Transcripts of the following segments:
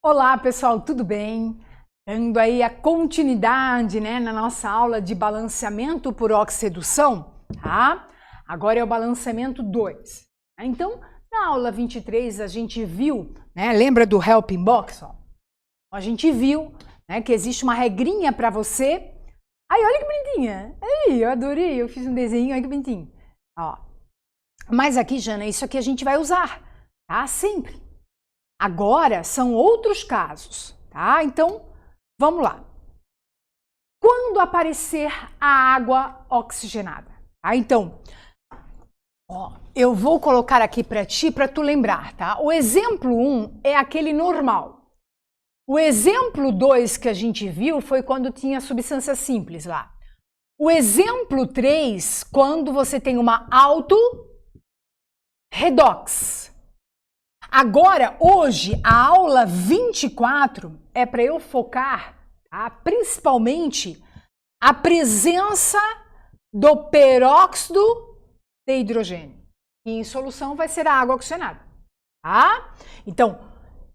Olá, pessoal, tudo bem? Dando aí a continuidade, na nossa aula de balanceamento por oxidação, tá? Agora é o balanceamento 2. Então, na aula 23 a gente viu, lembra do helping box? Ó? A gente viu, que existe uma regrinha para você. Ai, olha que bonitinha! Ai, eu adorei, eu fiz um desenho, olha que bonitinho. Ó. Mas aqui, Jana, isso aqui a gente vai usar, tá? Sempre. Agora são outros casos, tá? Então, vamos lá. Quando aparecer a água oxigenada, tá? Então, eu vou colocar aqui para ti, para tu lembrar, tá? O exemplo 1 é aquele normal. O exemplo 2 que a gente viu foi quando tinha substância simples lá. O exemplo 3, quando você tem uma auto-redox. Agora, hoje, a aula 24 é para eu focar, tá, principalmente a presença do peróxido de hidrogênio. E em solução vai ser a água oxigenada, tá? Então,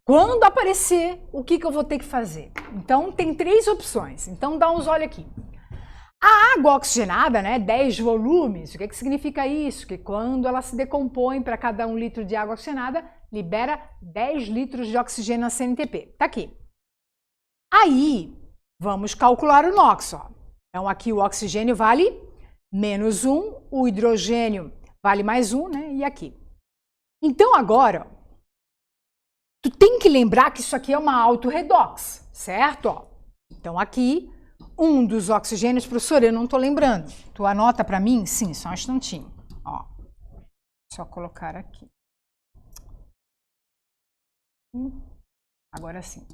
quando aparecer, o que eu vou ter que fazer? Então, tem 3 opções. Então, dá uns olhos aqui. A água oxigenada, 10 volumes, o que significa isso? Que quando ela se decompõe para cada 1 litro de água oxigenada, libera 10 litros de oxigênio na CNTP. Tá aqui. Aí, vamos calcular o NOx. Ó. Então, aqui o oxigênio vale -1, o hidrogênio vale +1, e aqui. Então, agora, tu tem que lembrar que isso aqui é uma auto-redox, certo? Ó. Então, aqui, um dos oxigênios, professor, eu não estou lembrando. Tu anota para mim? Sim, só um instantinho. Ó, só colocar aqui. Agora sim.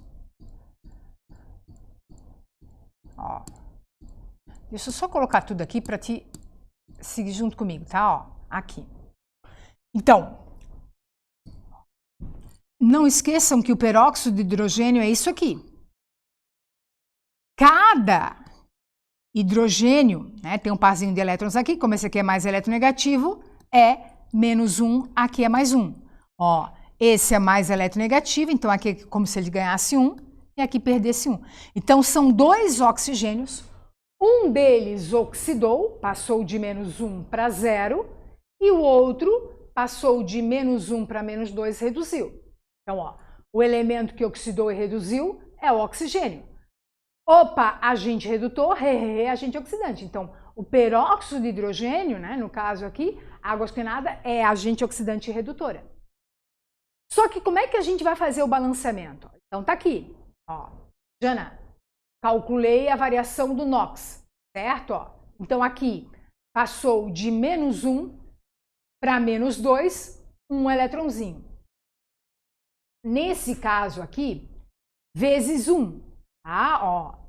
Ó, deixa eu só colocar tudo aqui para te seguir junto comigo, tá? Ó, aqui. Então, não esqueçam que o peróxido de hidrogênio é isso aqui. Cada hidrogênio, tem um parzinho de elétrons aqui, como esse aqui é mais eletronegativo, é -1, aqui é +1. Ó, esse é mais eletronegativo, então aqui é como se ele ganhasse 1 e aqui perdesse 1. Então são 2 oxigênios, um deles oxidou, passou de -1 para 0, e o outro passou de -1 para -2, reduziu. Então, ó, o elemento que oxidou e reduziu é o oxigênio. Opa, agente redutor, agente oxidante. Então, o peróxido de hidrogênio, no caso aqui, a água oxigenada é agente oxidante e redutora. Só que como é que a gente vai fazer o balanceamento? Então, tá aqui. Ó, Jana, calculei a variação do NOx, certo? Ó, então, aqui, passou de -1 para -2, um eletronzinho. Nesse caso aqui, vezes 1. Ah, ó,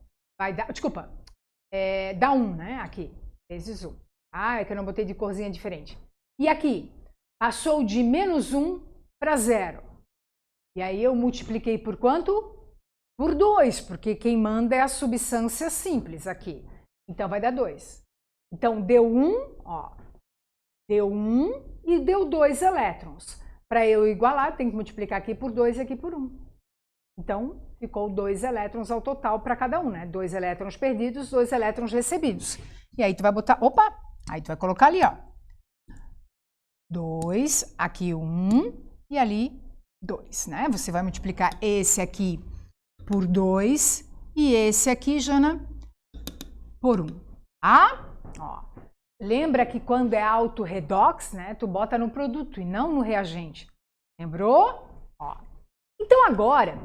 vai dar, desculpa, dá 1, aqui, vezes 1. Ah, é que eu não botei de corzinha diferente. E aqui, passou de -1 para 0. E aí eu multipliquei por quanto? Por 2, porque quem manda é a substância simples aqui. Então vai dar 2. Então deu 1, ó, deu 1 e deu 2 elétrons. Para eu igualar, tem que multiplicar aqui por 2 e aqui por 1. Então, ficou 2 elétrons ao total para cada um, 2 elétrons perdidos, 2 elétrons recebidos. E aí tu vai botar, opa, aí tu vai colocar ali, ó. 2, aqui 1 e ali 2, Você vai multiplicar esse aqui por 2 e esse aqui, Jana, por 1. Ah, ó. Lembra que quando é auto-redox, tu bota no produto e não no reagente. Lembrou? Ó. Então agora,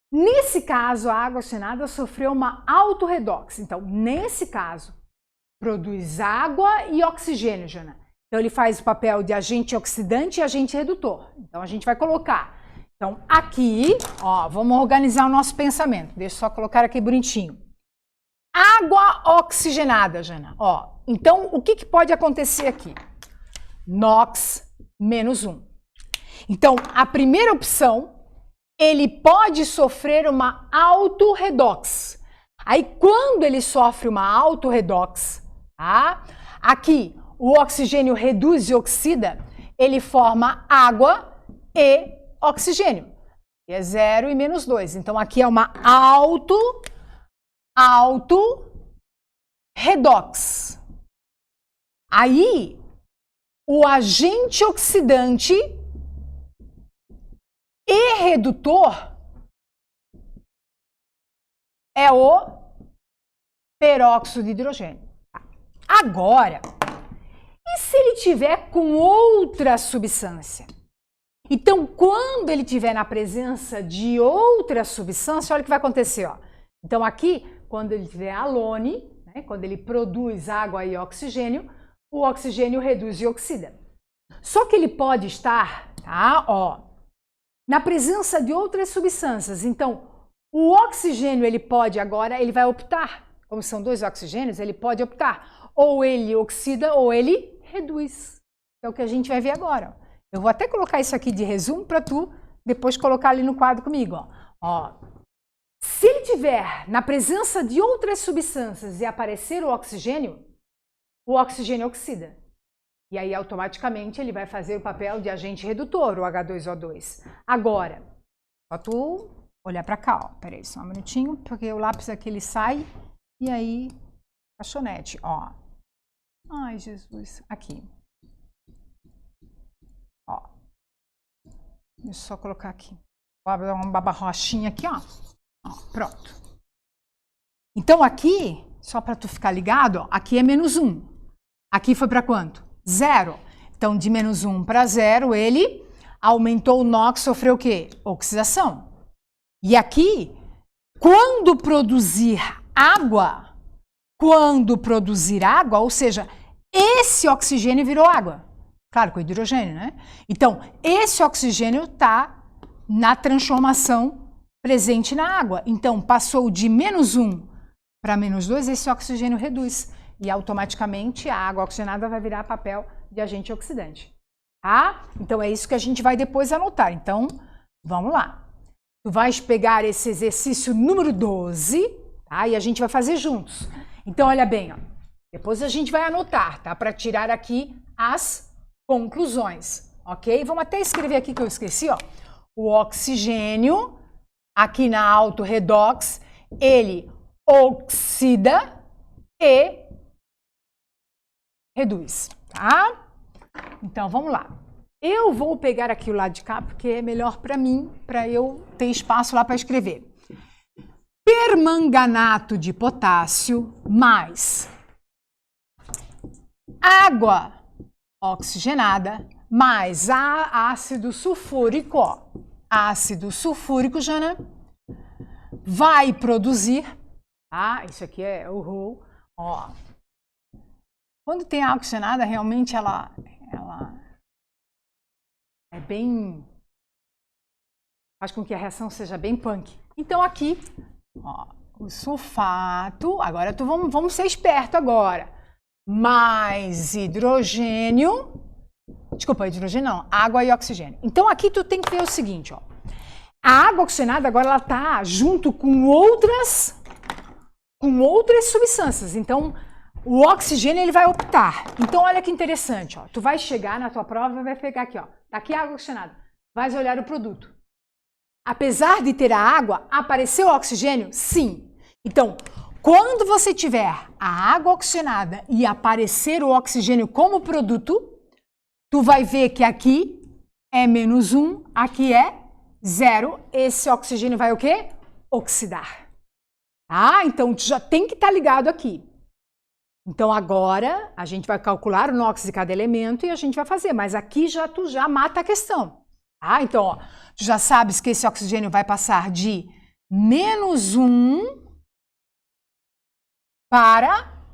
nesse caso, a água oxigenada sofreu uma auto-redox. Então, nesse caso, produz água e oxigênio, Jana. Então, ele faz o papel de agente oxidante e agente redutor. Então, a gente vai colocar. Então, aqui, ó, vamos organizar o nosso pensamento. Deixa eu só colocar aqui bonitinho. Água oxigenada, Jana. Ó, então, o que pode acontecer aqui? NOx -1. Então, a primeira opção, ele pode sofrer uma auto-redox. Aí, quando ele sofre uma auto-redox, tá? Aqui, o oxigênio reduz e oxida, ele forma água e oxigênio. é 0 e menos 2. Então, aqui é uma redox. Aí, o agente oxidante e redutor é o peróxido de hidrogênio. Agora, e se ele tiver com outra substância? Então, quando ele tiver na presença de outra substância, olha o que vai acontecer, ó. Então, aqui, quando ele tiver halone, né, quando ele produz água e oxigênio, o oxigênio reduz e oxida. Só que ele pode estar, tá, ó, na presença de outras substâncias. Então, o oxigênio, ele pode agora, ele vai optar. Como são dois oxigênios, ele pode optar. Ou ele oxida ou ele reduz. É o que a gente vai ver agora. Eu vou até colocar isso aqui de resumo para tu depois colocar ali no quadro comigo. Ó. Se ele tiver na presença de outras substâncias e aparecer o oxigênio oxida. E aí, automaticamente, ele vai fazer o papel de agente redutor, o H2O2. Agora, só tu olhar para cá, ó. Peraí, só um minutinho, porque o lápis aqui ele sai e aí, caixonete, ó. Ai, Jesus, aqui. Ó. Deixa eu só colocar aqui. Vou dar uma babarrochinha aqui, ó. Ó, pronto. Então, aqui, só para tu ficar ligado, ó, aqui é menos 1. Aqui foi para quanto? 0. Então, de menos 1 para 0, ele aumentou o NOx, sofreu o quê? Oxidação. E aqui, quando produzir água, ou seja, esse oxigênio virou água. Claro, com hidrogênio, né? Então, esse oxigênio está na transformação presente na água. Então, passou de menos 1 para menos 2, esse oxigênio reduz. E automaticamente a água oxigenada vai virar papel de agente oxidante. Tá? Então é isso que a gente vai depois anotar. Então, vamos lá. Tu vais pegar esse exercício número 12, tá? E a gente vai fazer juntos. Então, olha bem, ó. Depois a gente vai anotar, tá? Para tirar aqui as conclusões, ok? Vamos até escrever aqui que eu esqueci, ó. O oxigênio, aqui na auto-redox, ele oxida e reduz, tá? Então, vamos lá. Eu vou pegar aqui o lado de cá, porque é melhor para mim, para eu ter espaço lá para escrever. Permanganato de potássio mais água oxigenada mais ácido sulfúrico, ó. Ácido sulfúrico, Jana, vai produzir, tá? Isso aqui é o RO, ó. Quando tem água oxigenada, realmente ela é bem... faz com que a reação seja bem punk. Então aqui, ó, o sulfato, agora vamos ser esperto agora. Mais hidrogênio, desculpa, hidrogênio não, água e oxigênio. Então aqui tu tem que ver o seguinte, ó. A água oxigenada agora ela tá junto com outras substâncias. Então o oxigênio ele vai optar. Então olha que interessante, ó. Tu vai chegar na tua prova e vai pegar aqui, ó. Tá aqui a água oxigenada. Vais olhar o produto. Apesar de ter a água, apareceu o oxigênio? Sim. Então, quando você tiver a água oxigenada e aparecer o oxigênio como produto, tu vai ver que aqui é menos 1, aqui é 0. Esse oxigênio vai o quê? Oxidar. Tá? Então, tu já tem que estar ligado aqui. Então, agora, a gente vai calcular o NOx de cada elemento e a gente vai fazer. Mas aqui tu já mata a questão. Tá? Então, ó, tu já sabes que esse oxigênio vai passar de menos 1 para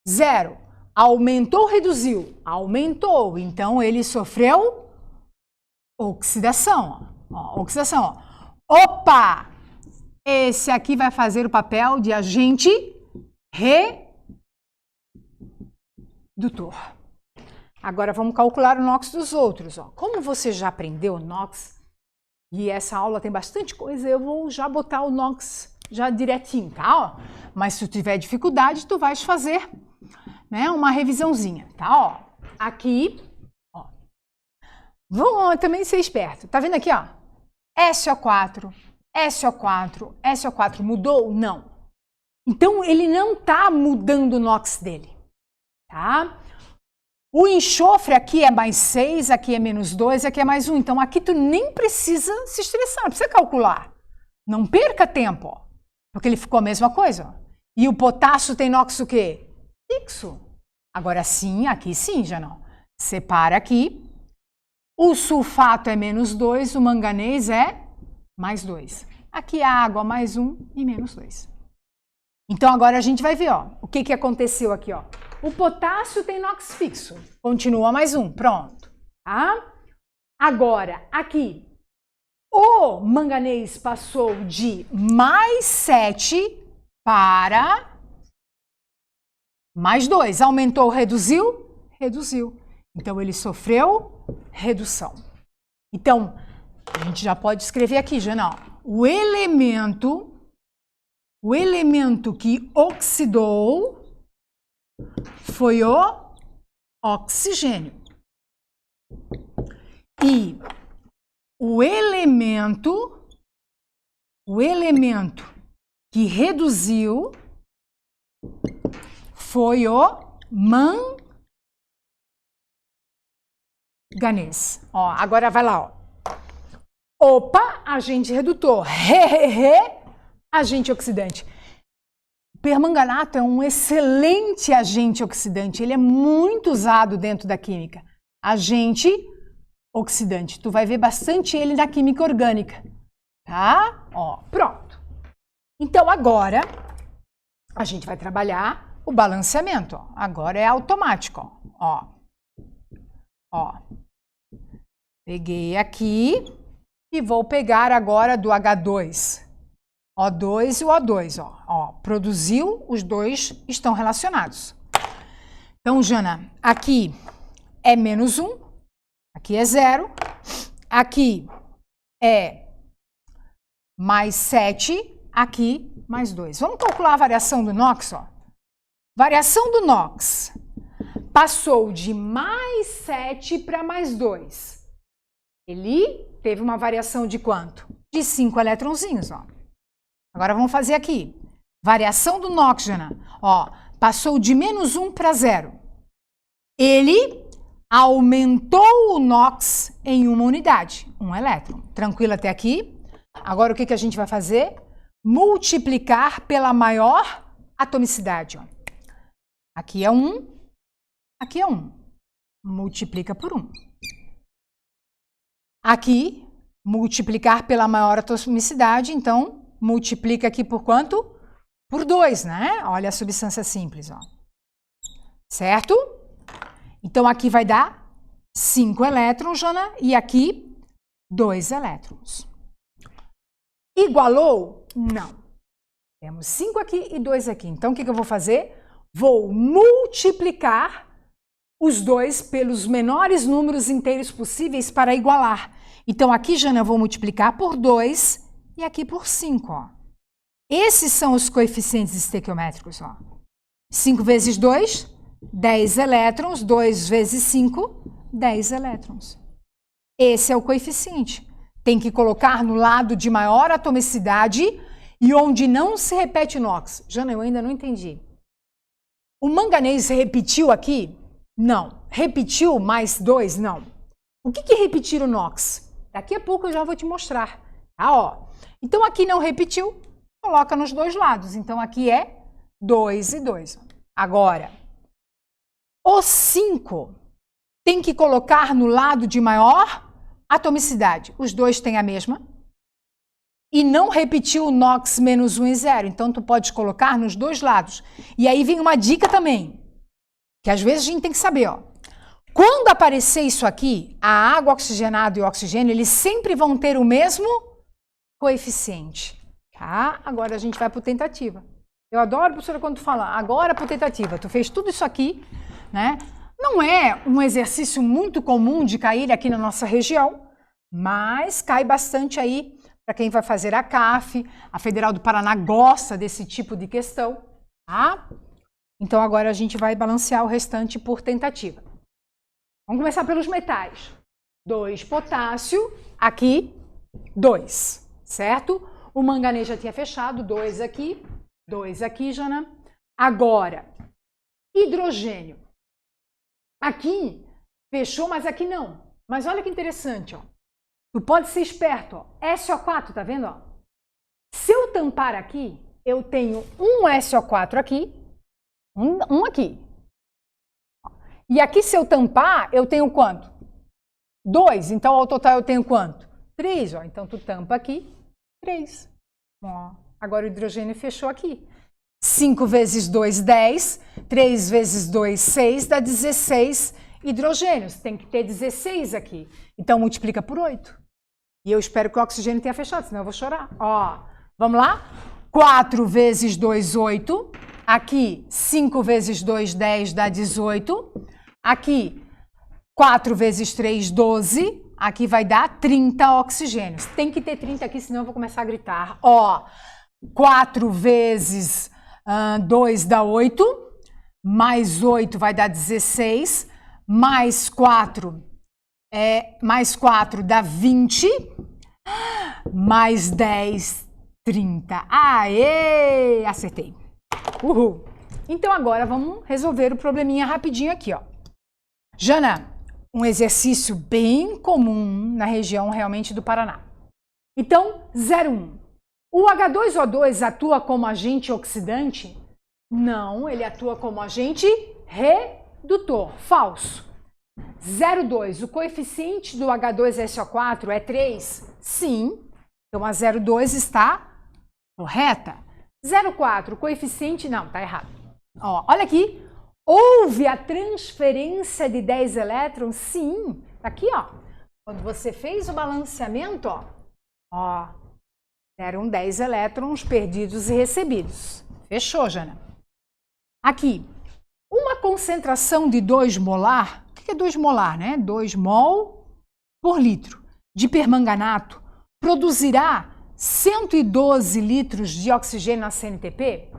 0. Aumentou ou reduziu? Aumentou. Então, ele sofreu oxidação. Ó, oxidação. Ó. Opa! Esse aqui vai fazer o papel de agente redutor. Agora, vamos calcular o NOx dos outros. Ó. Como você já aprendeu o NOx, e essa aula tem bastante coisa, eu vou já botar o NOx já direitinho, tá? Ó. Mas se tu tiver dificuldade, tu vais fazer, né, uma revisãozinha, tá? Ó. Aqui, ó. Vamos também ser esperto. Tá vendo aqui, ó? SO4, SO4, SO4. Mudou? Não. Então, ele não está mudando o NOx dele, tá? O enxofre aqui é mais 6, aqui é menos 2, aqui é mais 1. Então, aqui tu nem precisa se estressar, não precisa calcular. Não perca tempo, ó, porque ele ficou a mesma coisa. Ó. E o potássio tem NOx o quê? Fixo. Agora sim, aqui sim, já não. Separa aqui. O sulfato é menos 2, o manganês é mais 2. Aqui a água mais 1 e menos 2. Então agora a gente vai ver, ó, o que aconteceu aqui, ó. O potássio tem NOx fixo, continua mais 1, pronto, tá? Agora, aqui, o manganês passou de mais 7 para mais 2. Aumentou, reduziu? Reduziu. Então ele sofreu redução. Então, a gente já pode escrever aqui, já não. O elemento que oxidou foi o oxigênio. E o elemento que reduziu foi o manganês. Ó, agora vai lá, ó. Opa, agente redutor. Agente oxidante. O permanganato é um excelente agente oxidante. Ele é muito usado dentro da química. Agente oxidante. Tu vai ver bastante ele na química orgânica. Tá? Ó, pronto. Então, agora, a gente vai trabalhar o balanceamento. Ó. Agora é automático. Ó. Ó. Peguei aqui e vou pegar agora do H2. O2 e o O2, ó. Produziu, os dois estão relacionados. Então, Jana, aqui é menos 1, aqui é 0, aqui é mais 7, aqui mais 2. Vamos calcular a variação do NOx, ó. Variação do NOx passou de mais 7 para mais 2. Ele teve uma variação de quanto? De 5 elétronzinhos, ó. Agora vamos fazer aqui. Variação do NOx, Jana. Ó, passou de menos 1 para 0. Ele aumentou o NOx em uma unidade, 1 elétron. Tranquilo até aqui? Agora o que a gente vai fazer? Multiplicar pela maior atomicidade. Ó. Aqui é 1, aqui é 1. Multiplica por 1. Aqui, multiplicar pela maior atomicidade, então multiplica aqui por quanto? Por 2, né? Olha a substância simples, ó. Certo? Então, aqui vai dar 5 elétrons, Jana, e aqui 2 elétrons. Igualou? Não. Temos 5 aqui e 2 aqui. Então, o que eu vou fazer? Vou multiplicar os dois pelos menores números inteiros possíveis para igualar. Então, aqui, Jana, eu vou multiplicar por 2 e aqui por 5, ó. Esses são os coeficientes estequiométricos, ó. 5 vezes 2, 10 elétrons. 2 vezes 5, 10 elétrons. Esse é o coeficiente. Tem que colocar no lado de maior atomicidade e onde não se repete o NOx. Jana, eu ainda não entendi. O manganês repetiu aqui? Não. Repetiu mais 2? Não. O que é repetir o NOx? Daqui a pouco eu já vou te mostrar. Tá, ó. Então, aqui não repetiu, coloca nos dois lados. Então, aqui é 2 e 2. Agora, o 5 tem que colocar no lado de maior atomicidade. Os dois têm a mesma. E não repetiu o NOx menos 1 e 0. Então, tu pode colocar nos dois lados. E aí vem uma dica também, que às vezes a gente tem que saber, ó. Quando aparecer isso aqui, a água oxigenada e o oxigênio, eles sempre vão ter o mesmo coeficiente, tá? Agora a gente vai para o tentativa. Eu adoro, professora, quando tu fala, agora para o tentativa. Tu fez tudo isso aqui, né? Não é um exercício muito comum de cair aqui na nossa região, mas cai bastante aí para quem vai fazer a CAF. A Federal do Paraná gosta desse tipo de questão, tá? Então agora a gente vai balancear o restante por tentativa. Vamos começar pelos metais. 2 potássio, aqui 2, certo? O manganês já tinha fechado, 2 aqui, Jana. Agora, hidrogênio. Aqui fechou, mas aqui não. Mas olha que interessante, ó. Tu pode ser esperto, ó. SO4, tá vendo, ó? Se eu tampar aqui, eu tenho um SO4 aqui, um aqui. E aqui, se eu tampar, eu tenho quanto? 2. Então, ao total, eu tenho quanto? 3, ó. Então, tu tampa aqui, 3. Ó. Agora, o hidrogênio fechou aqui. 5 vezes 2, 10. 3 vezes 2, 6. Dá 16 hidrogênios. Tem que ter 16 aqui. Então, multiplica por 8. E eu espero que o oxigênio tenha fechado, senão eu vou chorar. Ó, vamos lá? 4 vezes 2, 8. Aqui, 5 vezes 2, 10, dá 18. Aqui, 4 vezes 3, 12. Aqui vai dar 30 oxigênios. Tem que ter 30 aqui, senão eu vou começar a gritar. Ó, 4 vezes 2 dá 8. Mais 8 vai dar 16. Mais 4 dá 20. Mais 10, 30. Aê! Acertei. Uhul! Então agora vamos resolver o probleminha rapidinho aqui, ó. Jana, um exercício bem comum na região realmente do Paraná. Então, 01. O H2O2 atua como agente oxidante? Não, ele atua como agente redutor. Falso. 02. O coeficiente do H2SO4 é 3? Sim. Então a 02 está correta. 04. O coeficiente... Não, está errado. Ó, olha aqui. Houve a transferência de 10 elétrons? Sim. Tá aqui, ó. Quando você fez o balanceamento, ó, deram 10 elétrons perdidos e recebidos. Fechou, Jana. Aqui. Uma concentração de 2 molar... O que é 2 molar, né? 2 mol por litro de permanganato produzirá 112 litros de oxigênio na CNTP?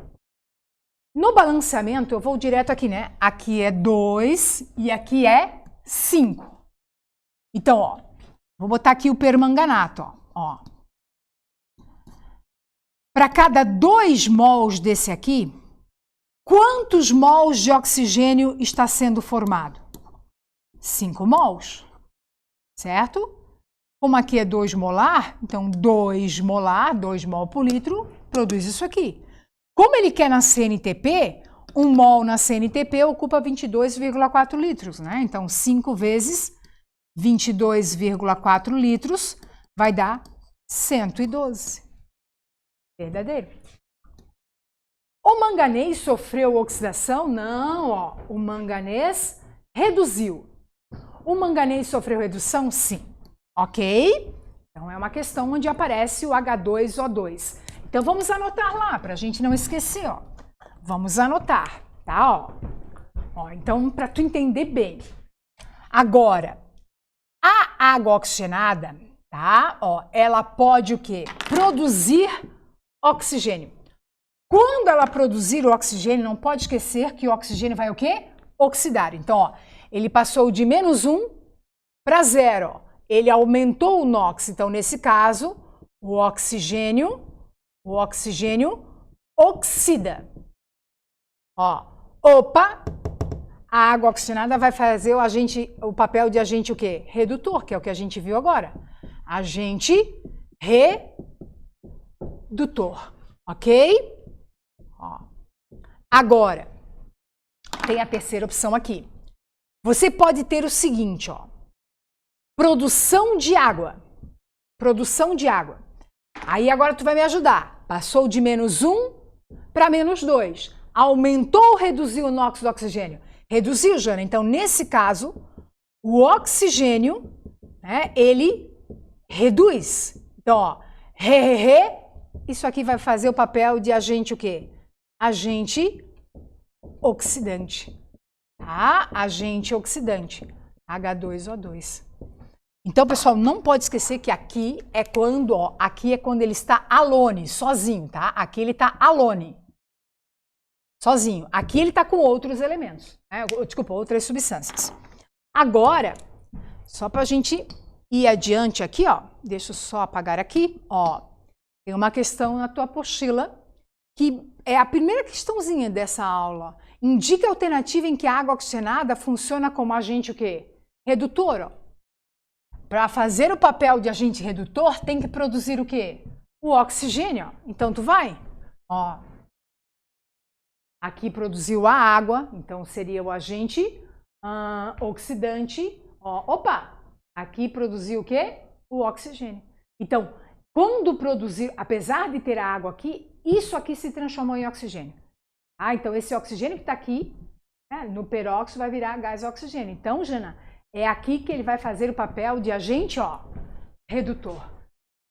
No balanceamento, eu vou direto aqui, né? Aqui é 2 e aqui é 5. Então, ó, vou botar aqui o permanganato, ó. Para cada 2 mols desse aqui, quantos mols de oxigênio está sendo formado? 5 mols, certo? Como aqui é 2 molar, então 2 molar, 2 mol por litro, produz isso aqui. Como ele quer na CNTP, 1 mol na CNTP ocupa 22,4 litros, né? Então 5 vezes 22,4 litros vai dar 112. Verdadeiro. O manganês sofreu oxidação? Não, ó. O manganês reduziu. O manganês sofreu redução? Sim. Ok? Então é uma questão onde aparece o H2O2. Então vamos anotar lá, para a gente não esquecer, ó. Vamos anotar, tá? Ó, então, para tu entender bem. Agora, a água oxigenada, tá? Ó, ela pode o quê? Produzir oxigênio. Quando ela produzir o oxigênio, não pode esquecer que o oxigênio vai o quê? Oxidar. Então, ó, ele passou de -1 para 0. Ó. Ele aumentou o NOx. Então, nesse caso, o oxigênio oxida. Ó, opa, a água oxigenada vai fazer o papel de agente o quê? Redutor, que é o que a gente viu agora. Agente redutor, ok? Ó. Agora, tem a terceira opção aqui. Você pode ter o seguinte, ó. Produção de água. Produção de água. Aí agora tu vai me ajudar. Passou de -1 para -2. Aumentou ou reduziu o NOx do oxigênio? Reduziu, Jana. Então, nesse caso, o oxigênio, né, ele reduz. Então, ó, isso aqui vai fazer o papel de agente o quê? Agente oxidante. Tá? Agente oxidante. H2O2. Então, pessoal, não pode esquecer que aqui é quando, ó, aqui é quando ele está alone, sozinho, tá? Aqui ele está alone, sozinho. Aqui ele está com outros elementos, né? Desculpa, outras substâncias. Agora, só para a gente ir adiante aqui, ó, deixa eu só apagar aqui, ó, tem uma questão na tua apostila que é a primeira questãozinha dessa aula. Indica a alternativa em que a água oxigenada funciona como agente o quê? Redutor, ó. Para fazer o papel de agente redutor, tem que produzir o quê? O oxigênio. Então, tu vai, ó, aqui produziu a água, então seria o agente oxidante. Ó, opa, aqui produziu o quê? O oxigênio. Então, quando produzir, apesar de ter a água aqui, isso aqui se transformou em oxigênio. Ah, então esse oxigênio que está aqui, né, no peróxido vai virar gás oxigênio. Então, Jana, é aqui que ele vai fazer o papel de agente, ó, redutor.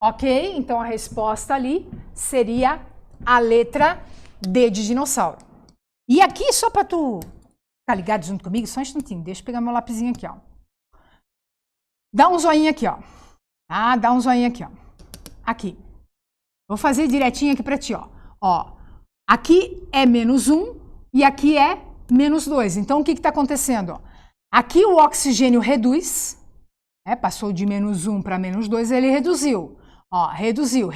Ok? Então a resposta ali seria a letra D de dinossauro. E aqui, só para tu ficar ligado junto comigo, só um instantinho, deixa eu pegar meu lapisinho aqui, ó. Dá um joinha aqui, ó. Ah, dá um joinha aqui, ó. Aqui. Vou fazer direitinho aqui para ti, ó. Ó, aqui é -1 e aqui é -2. Então, o que está acontecendo, ó? Aqui o oxigênio reduz, né? Passou de -1 para -2, ele reduziu. Ó, reduziu,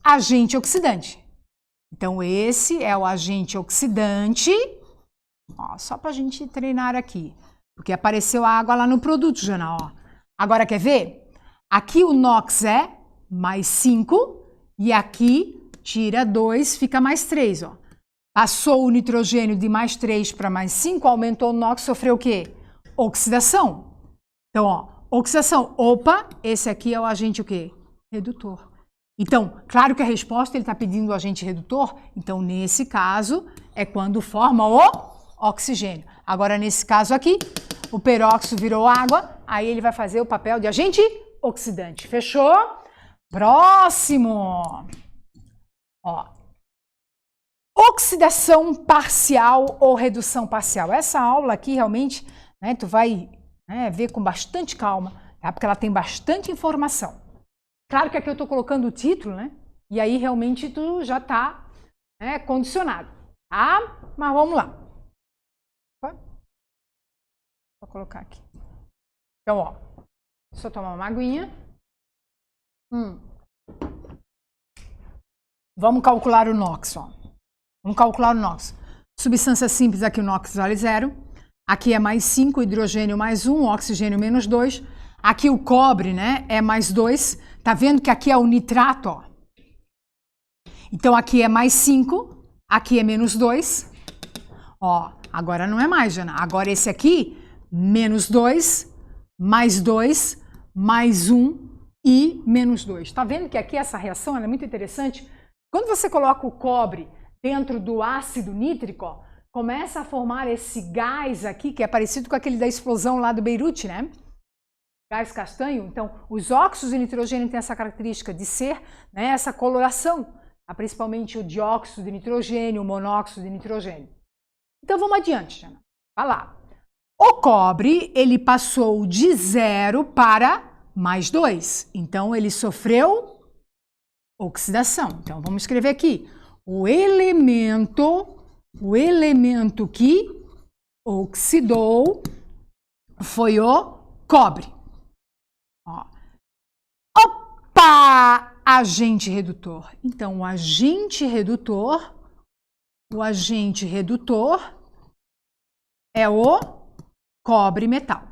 agente oxidante. Então, esse é o agente oxidante. Ó, só para a gente treinar aqui, porque apareceu a água lá no produto, Jana, ó. Agora, quer ver? Aqui o NOx é +5 e aqui tira 2, fica +3, ó. Passou o nitrogênio de +3 para +5, aumentou o NOx, sofreu o quê? Oxidação. Então, ó, oxidação. Opa, esse aqui é o agente o quê? Redutor. Então, claro que a resposta ele está pedindo o agente redutor, então nesse caso é quando forma o oxigênio. Agora, nesse caso aqui, o peróxido virou água, aí ele vai fazer o papel de agente oxidante. Fechou? Próximo! Ó. Oxidação parcial ou redução parcial. Essa aula aqui realmente, né, tu vai ver com bastante calma, tá? Porque ela tem bastante informação. Claro que aqui eu estou colocando o título, né? E aí realmente tu já está condicionado, tá? Mas vamos lá. Vou colocar aqui. Então, ó, só tomar uma aguinha. Vamos calcular o NOx, ó. Vamos calcular o NOx. Substância simples, aqui o NOx vale 0. Aqui é +5, hidrogênio +1, oxigênio -2. Aqui o cobre, né, é +2. Tá vendo que aqui é o nitrato, ó. Então aqui é +5, aqui é -2. Ó, agora não é mais, Jana. Agora esse aqui, -2, +2, +1 e -2. Tá vendo que aqui essa reação ela é muito interessante? Quando você coloca o cobre dentro do ácido nítrico, ó, começa a formar esse gás aqui, que é parecido com aquele da explosão lá do Beirute, né? Gás castanho. Então, os óxidos de nitrogênio têm essa característica de ser, né, essa coloração, principalmente o dióxido de nitrogênio, o monóxido de nitrogênio. Então, vamos adiante, Jana. Vai lá. O cobre, ele passou de 0 para +2. Então, ele sofreu oxidação. Então, vamos escrever aqui. O elemento que oxidou foi o cobre. Ó. Opa! Agente redutor. Então, o agente redutor é o cobre metal.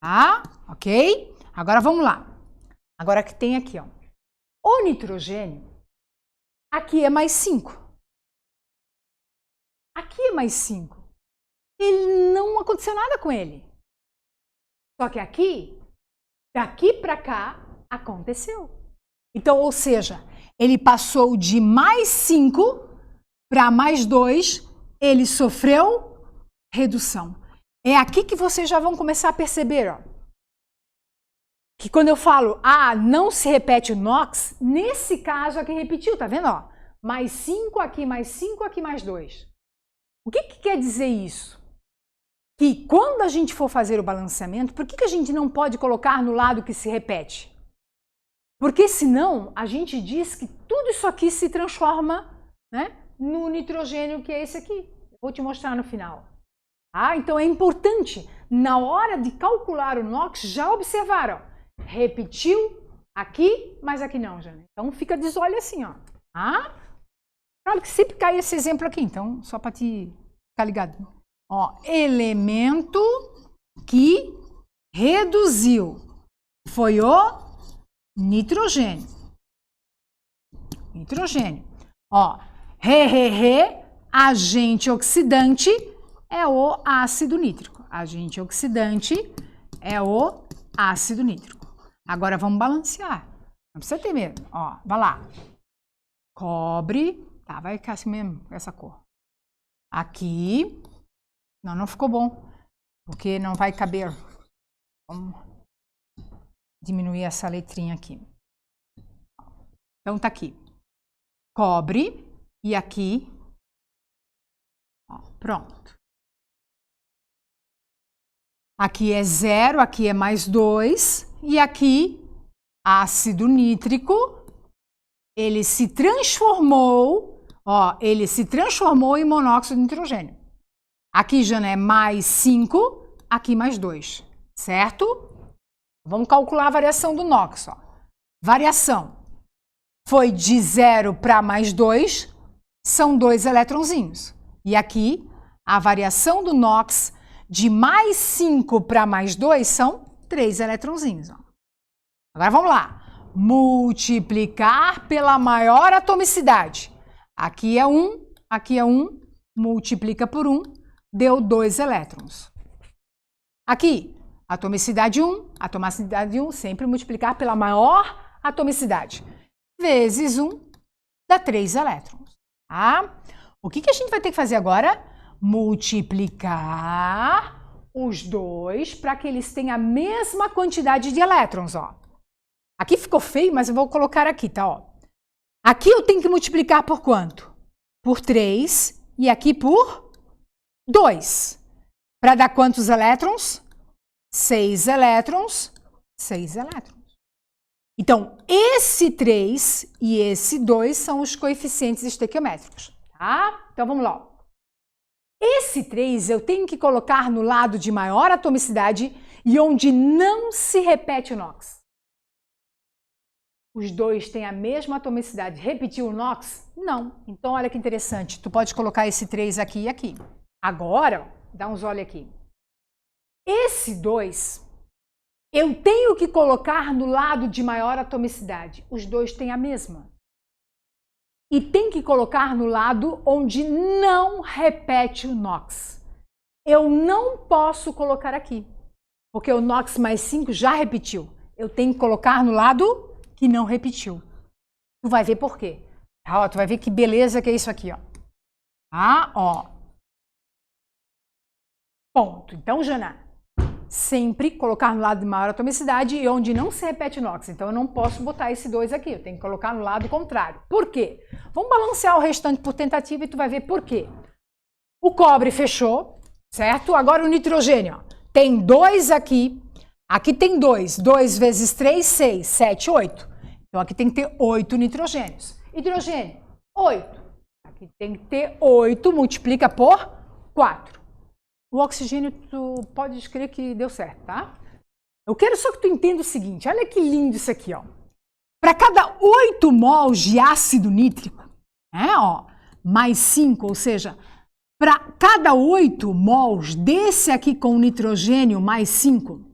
Tá? Ok? Agora vamos lá. Agora que tem aqui, ó. O nitrogênio, aqui é +5. Aqui é +5. Ele não aconteceu nada com ele. Só que aqui, daqui para cá, aconteceu. Então, ou seja, ele passou de +5 para +2, ele sofreu redução. É aqui que vocês já vão começar a perceber, ó, que quando eu falo, não se repete o NOx, nesse caso aqui repetiu, tá vendo? Ó? +5 aqui, +5 aqui, +2. O que quer dizer isso? Que quando a gente for fazer o balanceamento, por que a gente não pode colocar no lado que se repete? Porque senão a gente diz que tudo isso aqui se transforma, né, no nitrogênio que é esse aqui. Vou te mostrar no final. Ah, então é importante, na hora de calcular o NOx, já observar, ó, repetiu aqui, mas aqui não, Jana. Então fica de olho assim, ó. Ah, claro que sempre cai esse exemplo aqui, então só para te ficar ligado. Ó, elemento que reduziu foi o nitrogênio. Nitrogênio. Ó, agente oxidante é o ácido nítrico. Agente oxidante é o ácido nítrico. Agora vamos balancear. Não precisa ter medo. Ó, vai lá. Cobre. Tá, vai ficar assim mesmo, essa cor. Aqui. Não ficou bom. Porque não vai caber. Vamos diminuir essa letrinha aqui. Então tá aqui. Cobre. E aqui. Ó, pronto. Aqui é 0, aqui é mais 2. E aqui, ácido nítrico, ele se transformou, ó, ele se transformou em monóxido de nitrogênio. Aqui já é mais 5, aqui mais 2, certo? Vamos calcular a variação do NOx, ó. Variação foi de 0 para mais 2, são 2 eletronzinhos. E aqui, a variação do NOx de mais 5 para mais 2 são 3 eletronzinhos. Ó. Agora vamos lá. Multiplicar pela maior atomicidade. Aqui é 1, aqui é 1, multiplica por 1, deu 2 elétrons. Aqui, atomicidade 1, atomicidade 1, sempre multiplicar pela maior atomicidade. Vezes 1, dá 3 elétrons. Tá? O que a gente vai ter que fazer agora? Multiplicar os dois para que eles tenham a mesma quantidade de elétrons, ó. Aqui ficou feio, mas eu vou colocar aqui, tá, ó. Aqui eu tenho que multiplicar por quanto? Por 3 e aqui por 2. Para dar quantos elétrons? 6 elétrons, 6 elétrons. Então, esse 3 e esse 2 são os coeficientes estequiométricos, tá? Então, vamos lá. Esse 3 eu tenho que colocar no lado de maior atomicidade e onde não se repete o NOx. Os dois têm a mesma atomicidade. Repetiu o NOx? Não. Então, olha que interessante. Tu pode colocar esse 3 aqui e aqui. Agora, dá uns olhos aqui. Esse 2, eu tenho que colocar no lado de maior atomicidade. Os dois têm a mesma. E tem que colocar no lado onde não repete o NOx. Eu não posso colocar aqui, porque o NOx mais 5 já repetiu. Eu tenho que colocar no lado que não repetiu. Tu vai ver por quê. Ó, tu vai ver que beleza que é isso aqui, ó. Ah, ó. Ponto. Então, Jana, sempre colocar no lado de maior atomicidade e onde não se repete o NOx. Então, eu não posso botar esse 2 aqui. Eu tenho que colocar no lado contrário. Por quê? Vamos balancear o restante por tentativa e tu vai ver por quê. O cobre fechou, certo? Agora o nitrogênio, ó. Tem 2 aqui. Aqui tem 2. 2 vezes 3, 6, 7, 8. Então, aqui tem que ter 8 nitrogênios. Hidrogênio, 8. Aqui tem que ter 8, multiplica por 4. O oxigênio, tu pode escrever que deu certo, tá? Eu quero só que tu entenda o seguinte, olha que lindo isso aqui, ó. Para cada 8 mols de ácido nítrico, ó, mais 5, ou seja, para cada 8 mols desse aqui com nitrogênio mais 5,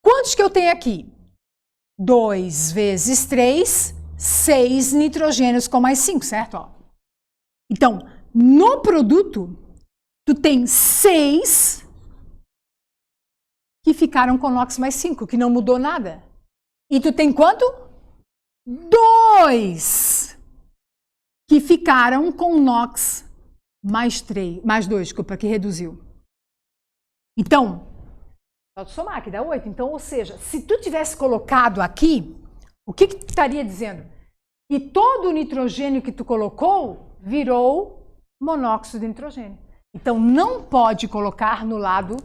quantos que eu tenho aqui? 2 vezes 3, 6 nitrogênios com mais 5, certo? Ó. Então, no produto, tu tem 6 que ficaram com NOx mais 5, que não mudou nada. E tu tem quanto? 2 que ficaram com NOx mais 2, desculpa, que reduziu. Então, pode somar, que dá 8. Então, ou seja, se tu tivesse colocado aqui, o que tu estaria dizendo? Que todo o nitrogênio que tu colocou virou monóxido de nitrogênio. Então, não pode colocar no lado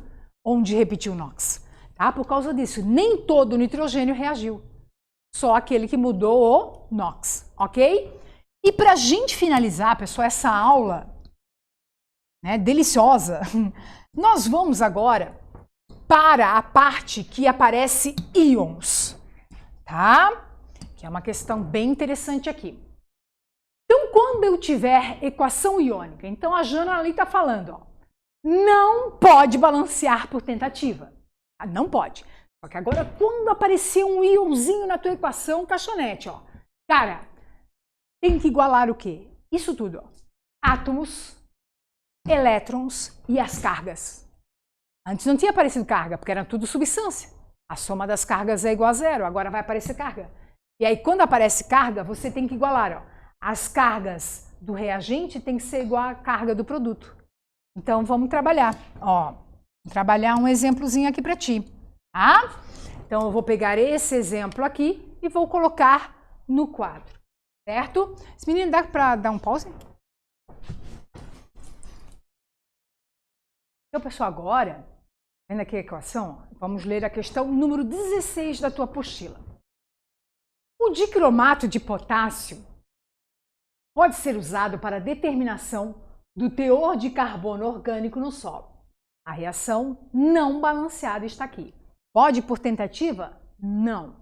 onde repetiu o NOx. Tá? Por causa disso, nem todo o nitrogênio reagiu. Só aquele que mudou o NOx, ok? E para a gente finalizar, pessoal, essa aula, né, deliciosa. Nós vamos agora para a parte que aparece íons, tá? Que é uma questão bem interessante aqui. Então, quando eu tiver equação iônica, então a Jana ali está falando, ó, não pode balancear por tentativa. Não pode. Só que agora, quando aparecer um íonzinho na tua equação, caixonete, ó, cara, tem que igualar o quê? Isso tudo, ó, átomos, elétrons e as cargas. Antes não tinha aparecido carga, porque era tudo substância. A soma das cargas é igual a zero, agora vai aparecer carga. E aí, quando aparece carga, você tem que igualar, ó. As cargas do reagente tem que ser igual à carga do produto. Então, vamos trabalhar. Ó, vou trabalhar um exemplozinho aqui para ti. Tá? Então, eu vou pegar esse exemplo aqui e vou colocar no quadro. Certo? Esse menino dá para dar um pause? Então, pessoal, agora, vendo aqui a equação, vamos ler a questão número 16 da tua apostila. O dicromato de potássio pode ser usado para a determinação do teor de carbono orgânico no solo. A reação não balanceada está aqui. Pode por tentativa? Não.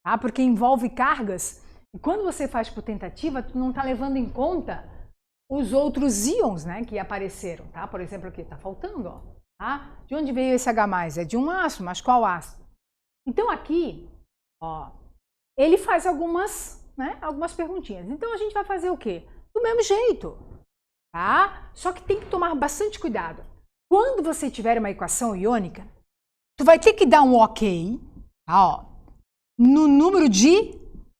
Tá? Porque envolve cargas e quando você faz por tentativa, tu não está levando em conta os outros íons, né, que apareceram. Tá? Por exemplo, aqui está faltando. Ó, tá? De onde veio esse H+? É de um ácido, mas qual ácido? Então aqui, ó, ele faz algumas perguntinhas. Então a gente vai fazer o quê? Do mesmo jeito. Tá? Só que tem que tomar bastante cuidado. Quando você tiver uma equação iônica, tu vai ter que dar um ok, tá, ó, no número de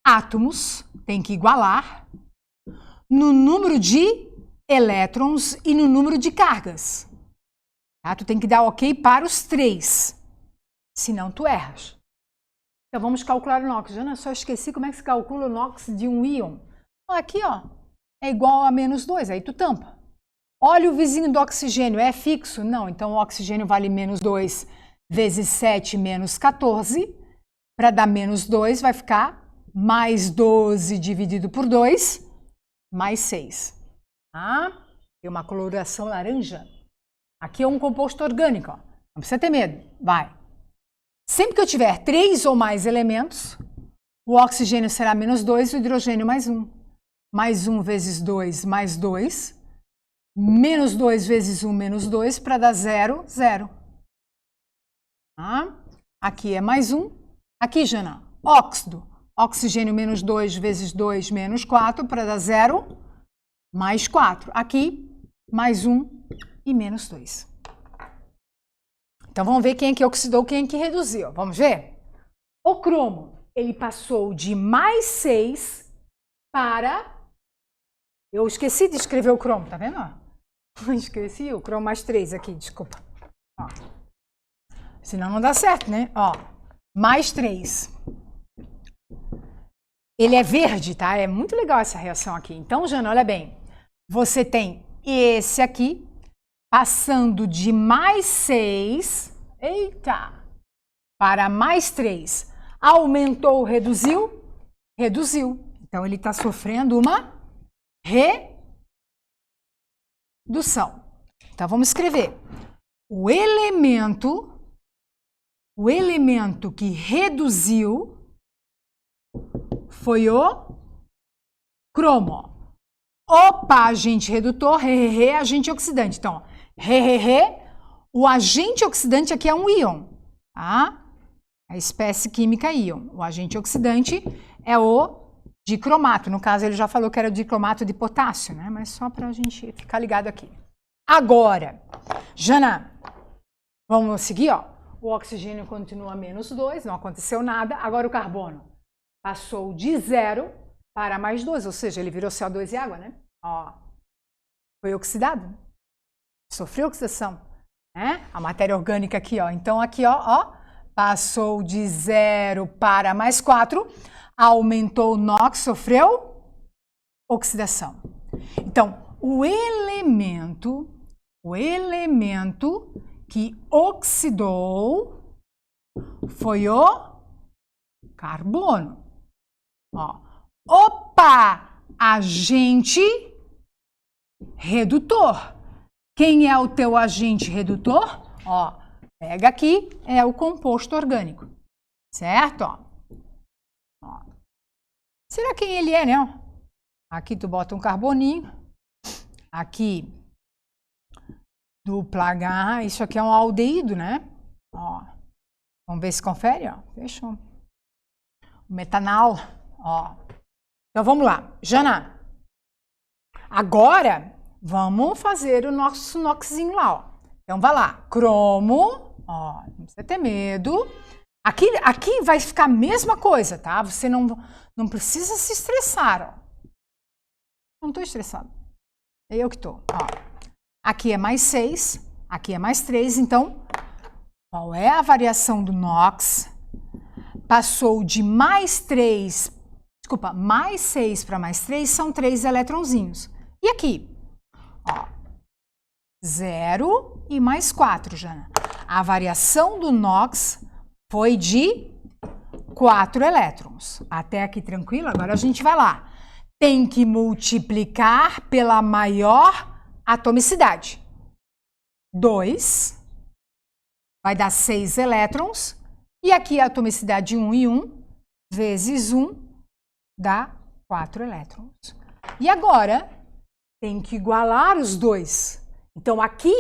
átomos, tem que igualar, no número de elétrons e no número de cargas. Tá? Tu tem que dar ok para os três, senão tu erras. Então vamos calcular o NOx. Jana, só esqueci como é que se calcula o NOx de um íon. Aqui, ó, é igual a -2, aí tu tampa. Olha o vizinho do oxigênio, é fixo? Não, então o oxigênio vale -2 vezes 7 menos 14. Para dar -2 vai ficar mais 12 dividido por 2, mais 6. Tá? Tem uma coloração laranja. Aqui é um composto orgânico, ó. Não precisa ter medo, vai. Sempre que eu tiver 3 ou mais elementos, o oxigênio será -2 e o hidrogênio mais 1. Mais 1 vezes 2, mais 2. -2 vezes 1, -2, para dar 0, 0. Tá? Aqui é mais 1. Aqui, Jana, óxido. Oxigênio -2 vezes 2, -4, para dar 0, mais 4. Aqui, mais 1 e -2. Então, vamos ver quem é que oxidou, quem é que reduziu. Vamos ver? O cromo, ele passou de mais 6 para... Eu esqueci de escrever o cromo, tá vendo? Esqueci o cromo mais 3 aqui, desculpa. Ó. Senão não dá certo, né? Ó, mais 3. Ele é verde, tá? É muito legal essa reação aqui. Então, Jana, olha bem. Você tem esse aqui passando de mais 6, eita, para mais 3. Aumentou ou reduziu? Reduziu. Então, ele está sofrendo uma redução. Então, vamos escrever. O elemento que reduziu foi o cromo. Opa, agente redutor, agente oxidante. Então, o agente oxidante aqui é um íon, tá? A espécie química íon. O agente oxidante é o dicromato. No caso, ele já falou que era o dicromato de potássio, né? Mas só para a gente ficar ligado aqui. Agora, Jana, vamos seguir, ó. O oxigênio continua -2, não aconteceu nada. Agora o carbono passou de 0 para mais 2, ou seja, ele virou CO2 e água, né? Ó, foi oxidado, sofreu oxidação, né? A matéria orgânica aqui, ó. Então aqui, ó, passou de 0 para mais 4, aumentou o NOx, sofreu oxidação. Então, o elemento que oxidou foi o carbono. Ó. Opa! Agente redutor. Quem é o teu agente redutor? Ó, pega aqui, é o composto orgânico, certo? Ó. Será quem ele é, né? Aqui tu bota um carboninho, aqui dupla H, isso aqui é um aldeído, né? Ó, vamos ver se confere, ó, fechou. O metanal, ó. Então vamos lá, Jana. Agora vamos fazer o nosso noxinho lá, ó. Então vai lá, cromo, ó, não precisa ter medo. Aqui vai ficar a mesma coisa, tá? Você não precisa se estressar, ó. Não tô estressado. É eu que tô, ó. Aqui é mais 6, aqui é mais 3, então qual é a variação do NOx? Passou de mais 3, desculpa, mais 6 para mais 3 são 3 eletronzinhos. E aqui? Ó, 0 e mais 4, Jana. A variação do NOx foi de 4 elétrons. Até aqui tranquilo? Agora a gente vai lá. Tem que multiplicar pela maior atomicidade. 2 vai dar 6 elétrons. E aqui a atomicidade 1 e 1 vezes 1 dá 4 elétrons. E agora tem que igualar os dois. Então aqui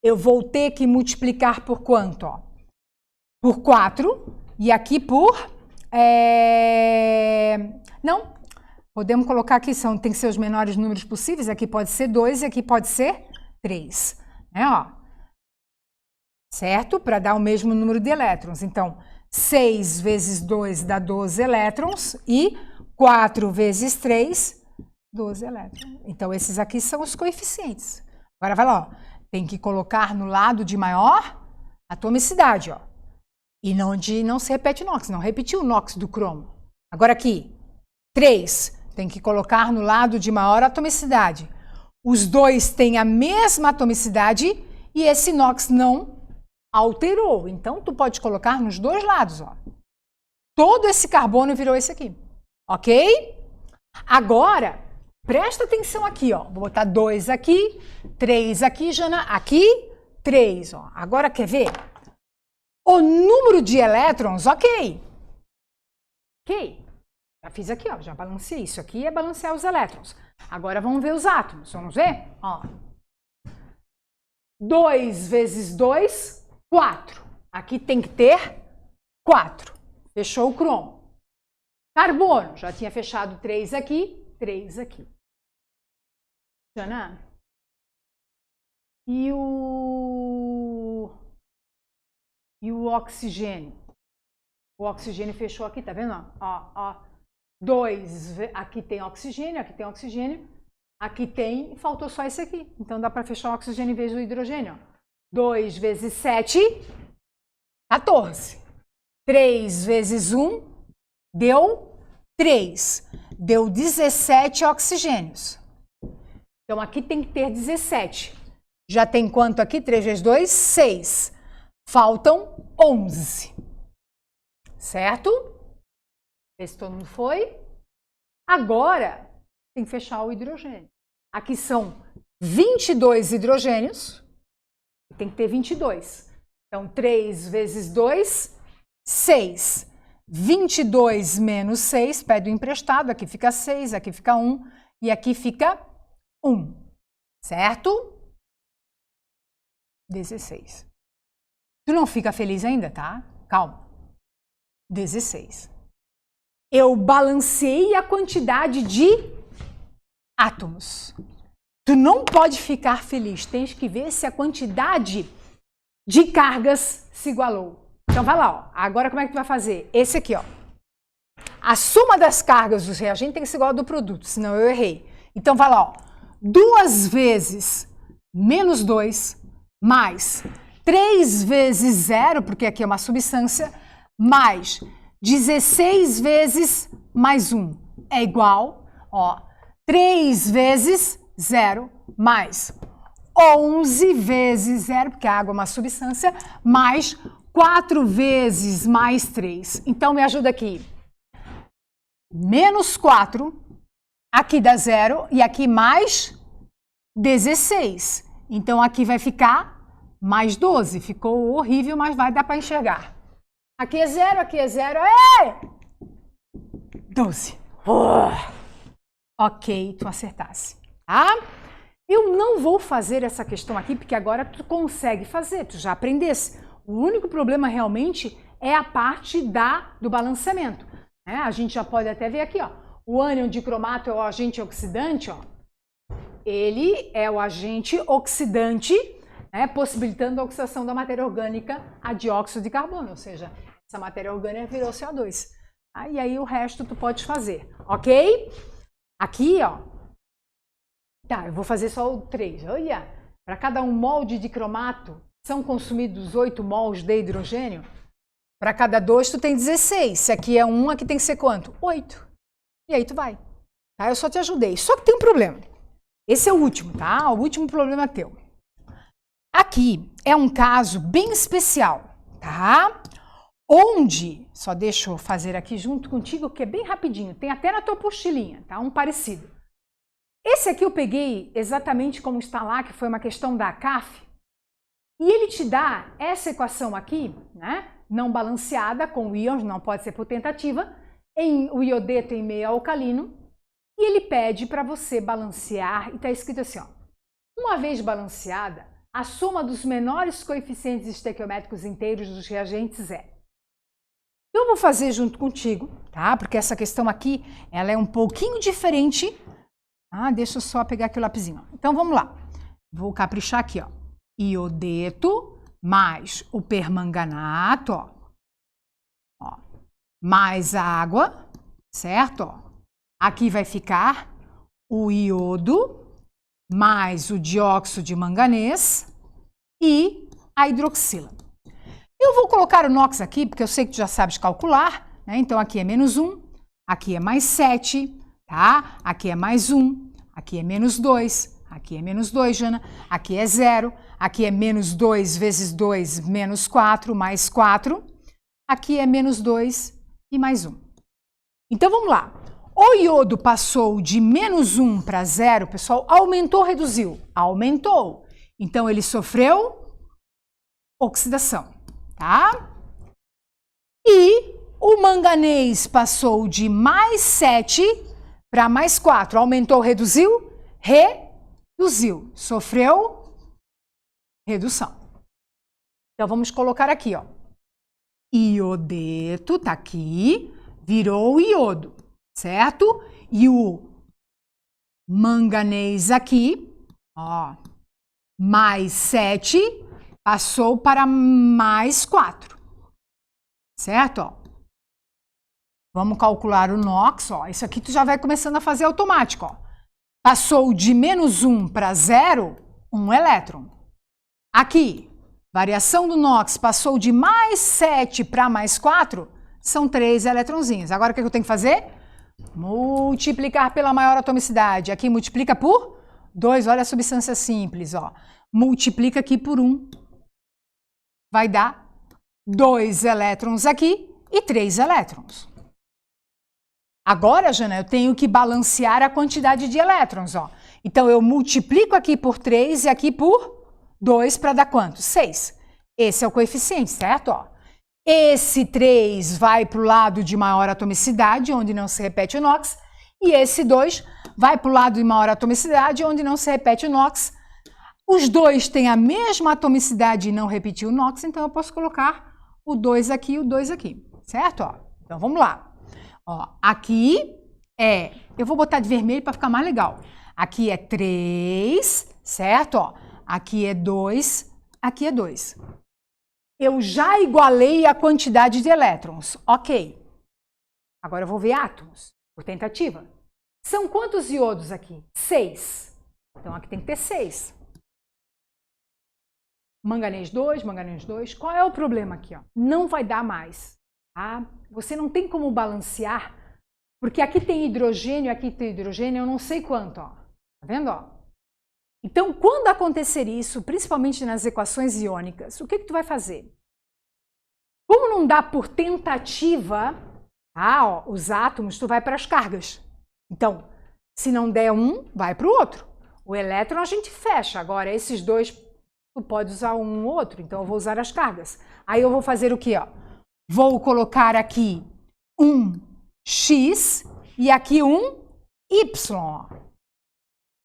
eu vou ter que multiplicar por quanto? Ó? Por 4 e aqui por... Não, podemos colocar aqui, tem que ser os menores números possíveis. Aqui pode ser 2 e aqui pode ser 3. Né? Ó. Certo? Para dar o mesmo número de elétrons. Então, 6 vezes 2 dá 12 elétrons e 4 vezes 3, 12 elétrons. Então, esses aqui são os coeficientes. Agora, vai lá, ó. Tem que colocar no lado de maior atomicidade, ó. E não se repete o NOx, não repetiu o NOx do cromo. Agora aqui, 3, tem que colocar no lado de maior atomicidade. Os dois têm a mesma atomicidade e esse NOx não alterou. Então, tu pode colocar nos dois lados, ó. Todo esse carbono virou esse aqui, ok? Agora, presta atenção aqui, ó. Vou botar 2 aqui, 3 aqui, Jana, aqui, 3, ó. Agora, quer ver? O número de elétrons, ok. Ok. Já fiz aqui, ó, já balanceei. Isso aqui é balancear os elétrons. Agora, vamos ver os átomos. Vamos ver? Ó. 2 vezes 2... 4. Aqui tem que ter 4. Fechou o cromo. Carbono. Já tinha fechado 3 aqui, 3 aqui. Jana. E o oxigênio? O oxigênio fechou aqui, tá vendo? Ó. 2. Aqui tem oxigênio, aqui tem oxigênio. Aqui tem, faltou só esse aqui. Então dá para fechar o oxigênio em vez do hidrogênio, ó. 2 vezes 7, 14. 3 vezes 1, deu 3. Deu 17 oxigênios. Então, aqui tem que ter 17. Já tem quanto aqui? 3 vezes 2, 6. Faltam 11. Certo? Vê se todo mundo foi. Agora, tem que fechar o hidrogênio. Aqui são 22 hidrogênios. Tem que ter 22. Então, 3 vezes 2, 6. 22 menos 6, pede o emprestado. Aqui fica 6, aqui fica 1 e aqui fica 1. Certo? 16. Tu não fica feliz ainda, tá? Calma. 16. Eu balancei a quantidade de átomos. Tu não pode ficar feliz, tens que ver se a quantidade de cargas se igualou. Então vai lá, ó. Agora como é que tu vai fazer? Esse aqui, ó. A soma das cargas dos reagentes tem que ser igual ao do produto, senão eu errei. Então vai lá, ó. 2 vezes menos 2 mais 3 vezes 0, porque aqui é uma substância, mais 16 vezes mais 1 é igual, ó, 3 vezes 0 mais 11 vezes 0, porque a água é uma substância, mais 4 vezes mais 3. Então, me ajuda aqui. Menos 4, aqui dá 0, e aqui mais 16. Então aqui vai ficar mais 12. Ficou horrível, mas vai dar para enxergar. Aqui é 0, aqui é 0. 12. Ok, tu acertasse. Tá? Eu não vou fazer essa questão aqui, porque agora tu consegue fazer, tu já aprendesse. O único problema realmente é a parte do balanceamento. Né? A gente já pode até ver aqui, ó. O ânion dicromato é o agente oxidante, ó. Ele é o agente oxidante, né, possibilitando a oxidação da matéria orgânica a dióxido de carbono, ou seja, essa matéria orgânica virou CO2. Tá? E aí o resto tu pode fazer, ok? Aqui, ó, tá, eu vou fazer só o 3. Olha, para cada 1 mol de dicromato são consumidos 8 mols de hidrogênio. Para cada 2 tu tem 16. Se aqui é 1, aqui tem que ser quanto? 8. E aí tu vai. Tá? Eu só te ajudei. Só que tem um problema. Esse é o último, tá? O último problema teu. Aqui é um caso bem especial, tá? Onde, só deixa eu fazer aqui junto contigo, que é bem rapidinho, tem até na tua apostilinha, tá? Um parecido. Esse aqui eu peguei exatamente como está lá, que foi uma questão da CAF, e ele te dá essa equação aqui, né? Não balanceada, com íons, não pode ser por tentativa, em o iodeto em meio alcalino, e ele pede para você balancear, e está escrito assim, ó, uma vez balanceada, a soma dos menores coeficientes estequiométricos inteiros dos reagentes é. Eu vou fazer junto contigo, tá? Porque essa questão aqui, ela é um pouquinho diferente. Ah, deixa eu só pegar aqui o lapisinho. Então, vamos lá. Vou caprichar aqui, ó. Iodeto mais o permanganato, ó, mais água, certo? Ó. Aqui vai ficar o iodo mais o dióxido de manganês e a hidroxila. Eu vou colocar o NOx aqui, porque eu sei que tu já sabes calcular, né? Então aqui é menos 1, aqui é mais 7, tá? Aqui é mais 1, aqui é menos 2, aqui é menos 2, Jana, aqui é 0, aqui é menos 2 vezes 2, menos 4, mais 4, aqui é menos 2 e mais 1. Então vamos lá. O iodo passou de menos 1 para 0, pessoal, aumentou ou reduziu? Aumentou. Então, ele sofreu oxidação, tá? E o manganês passou de mais 7 para mais 4. Aumentou ou reduziu? Reduziu. Sofreu redução. Então, vamos colocar aqui, ó. Iodeto, tá aqui, virou iodo. Certo? E o manganês aqui, ó, mais 7, passou para mais 4. Certo? Ó. Vamos calcular o NOx, ó. Isso aqui tu já vai começando a fazer automático, ó. Passou de menos 1 para 0, 1 elétron. Aqui, variação do NOx passou de mais 7 para mais 4, são 3 eletronzinhos. Agora o que eu tenho que fazer? Multiplicar pela maior atomicidade. Aqui multiplica por 2, olha a substância simples, ó. Multiplica aqui por 1. Vai dar 2 elétrons aqui e 3 elétrons. Agora, Jana, eu tenho que balancear a quantidade de elétrons, ó. Então, eu multiplico aqui por 3 e aqui por 2 para dar quanto? 6. Esse é o coeficiente, certo? Ó. Esse 3 vai para o lado de maior atomicidade, onde não se repete o NOx, e esse 2 vai para o lado de maior atomicidade, onde não se repete o NOx. Os dois têm a mesma atomicidade e não repetir o NOx, então eu posso colocar o 2 aqui e o 2 aqui, certo? Ó, então vamos lá. Ó, aqui eu vou botar de vermelho para ficar mais legal. Aqui é 3, certo? Ó, aqui é 2, aqui é 2. Eu já igualei a quantidade de elétrons. Ok. Agora eu vou ver átomos, por tentativa. São quantos iodos aqui? 6. Então aqui tem que ter 6. Manganês 2, manganês 2. Qual é o problema aqui? Ó? Não vai dar mais. Tá? Você não tem como balancear, porque aqui tem hidrogênio, aqui tem hidrogênio, eu não sei quanto. Ó. Tá vendo? Ó? Então, quando acontecer isso, principalmente nas equações iônicas, o que tu vai fazer? Como não dá por tentativa, os átomos, tu vai para as cargas. Então, se não der um, vai para o outro. O elétron a gente fecha. Agora, esses dois, tu pode usar um ou outro. Então, eu vou usar as cargas. Aí, eu vou fazer o quê? Ó? Vou colocar aqui um X e aqui um Y.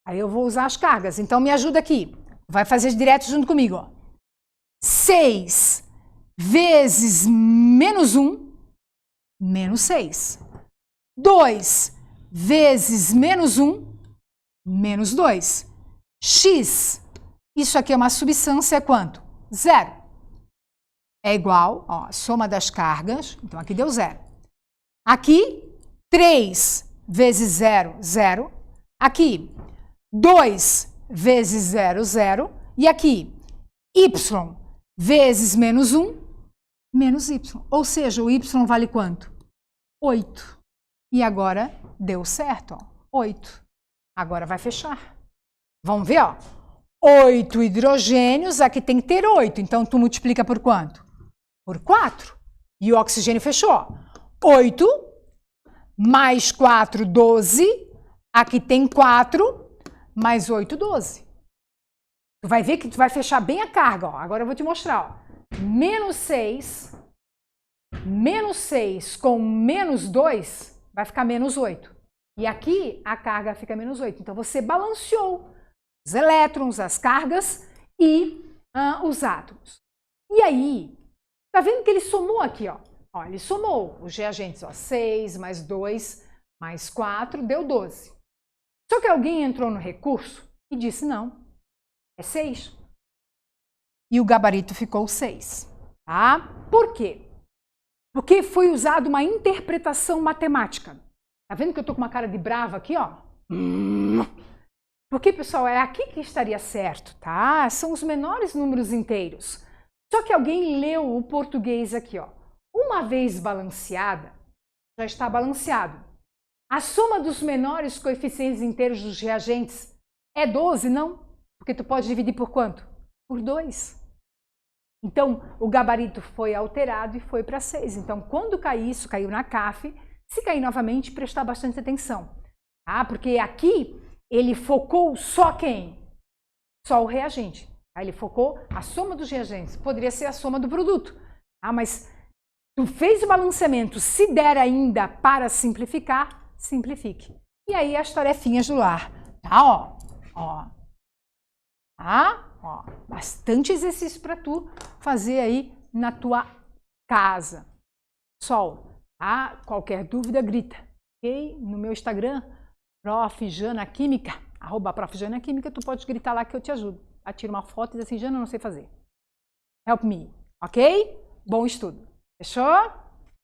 Aí, eu vou usar as cargas. Então, me ajuda aqui. Vai fazer direto junto comigo. Ó. 6 vezes menos 1, menos 6. 2 vezes menos 1, menos 2. X, isso aqui é uma substância, é quanto? 0. É igual, ó, a soma das cargas, então aqui deu 0. Aqui, 3 vezes 0, 0. Aqui, 2 vezes 0, 0. E aqui, y vezes menos 1, menos y. Ou seja, o y vale quanto? 8. E agora deu certo, ó, 8. Agora vai fechar. Vamos ver, ó. 8 hidrogênios, aqui tem que ter 8. Então, tu multiplica por quanto? Por 4. E o oxigênio fechou, ó. 8 mais 4, 12. Aqui tem 4 mais 8, 12. Tu vai ver que tu vai fechar bem a carga, ó. Agora eu vou te mostrar, ó. Menos 6 com menos 2 vai ficar menos 8. E aqui a carga fica menos 8. Então, você balanceou os elétrons, as cargas e os átomos. E aí, tá vendo que ele somou aqui, ó? Ó, ele somou os reagentes, ó. 6 mais 2 mais 4 deu 12. Só que alguém entrou no recurso e disse, não, é 6. E o gabarito ficou 6, tá? Por quê? Porque foi usada uma interpretação matemática. Tá vendo que eu tô com uma cara de brava aqui, ó? Porque, pessoal, é aqui que estaria certo, tá? São os menores números inteiros. Só que alguém leu o português aqui, ó. Uma vez balanceada, já está balanceado. A soma dos menores coeficientes inteiros dos reagentes é 12, não? Porque tu pode dividir por quanto? Por 2. Então, o gabarito foi alterado e foi para 6. Então, quando cair isso, caiu na CAF, se cair novamente, prestar bastante atenção. Tá? Porque aqui, ele focou só quem? Só o reagente. Tá? Ele focou a soma dos reagentes. Poderia ser a soma do produto. Tá? Mas tu fez o balanceamento. Se der ainda para simplificar, simplifique. E aí, as tarefinhas do lar. Tá? Ó. Tá? Ó, bastante exercício para tu fazer aí na tua casa. Pessoal, tá? Qualquer dúvida, grita. Ok? No meu Instagram, Prof. Jana Química, @Prof. Jana Química, tu pode gritar lá que eu te ajudo. Tira uma foto e diz assim, Jana, eu não sei fazer. Help me. Ok? Bom estudo. Fechou?